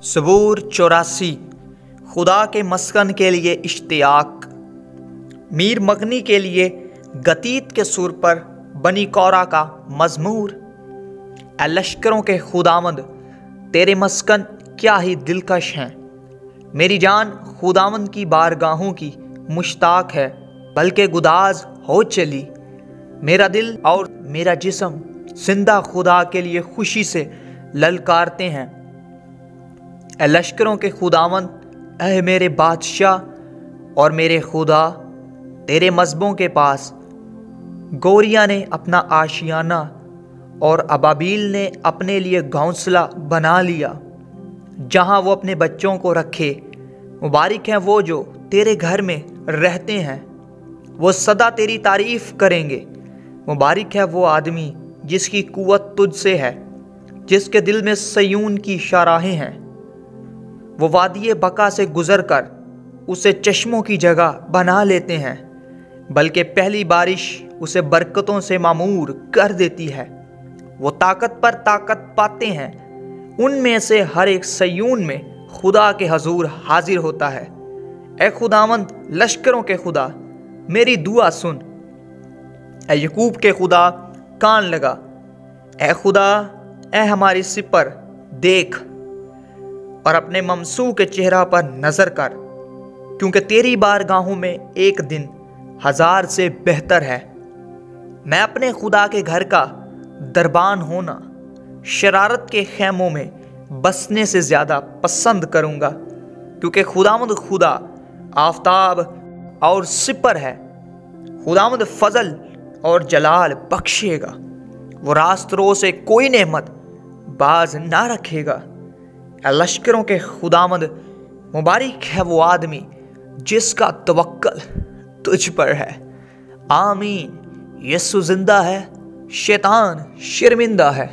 सबूर 84 खुदा के मस्कन के लिए इश्तियाक। मीर मगनी के लिए गतीत के सुर पर बनी कौरा का मज़मूर। ए लश्करों के खुदावंद तेरे मस्कन क्या ही दिलकश हैं। मेरी जान खुदावंद की बारगाहों की मुश्ताक है, बल्कि गुदाज हो चली। मेरा दिल और मेरा जिस्म जिंदा खुदा के लिए खुशी से ललकारते हैं। ए लश्करों के खुदावंद, ऐ मेरे बादशाह और मेरे खुदा, तेरे मज़हबों के पास गोरियां ने अपना आशियाना और अबाबील ने अपने लिए घोंसला बना लिया, जहां वो अपने बच्चों को रखे। मुबारक हैं वो जो तेरे घर में रहते हैं, वो सदा तेरी तारीफ करेंगे। मुबारक है वो आदमी जिसकी कुव्वत तुझसे है, जिसके दिल में सयून की शाराहें हैं। वो वादिये बका से गुजर कर उसे चश्मों की जगह बना लेते हैं, बल्कि पहली बारिश उसे बरकतों से मामूर कर देती है। वो ताकत पर ताकत पाते हैं, उनमें से हर एक सयून में खुदा के हजूर हाजिर होता है। ए खुदावंद लश्करों के खुदा, मेरी दुआ सुन। ए यकूब के खुदा, कान लगा। ए खुदा, ए हमारी सिपर देख और अपने ममसू के चेहरा पर नजर कर, क्योंकि तेरी बारगाहों में एक दिन 1000 से बेहतर है। मैं अपने खुदा के घर का दरबान होना शरारत के खेमों में बसने से ज़्यादा पसंद करूँगा, क्योंकि खुदावंद खुदा आफताब और सिपर है। खुदावंद फजल और जलाल बख्शेगा, वो रास्तरों से कोई नेमत बाज ना रखेगा। लश्करों के खुदावंद, मुबारक है वो आदमी जिसका तवक्कल तुझ पर है। आमीन। यीशु जिंदा है, शैतान शर्मिंदा है।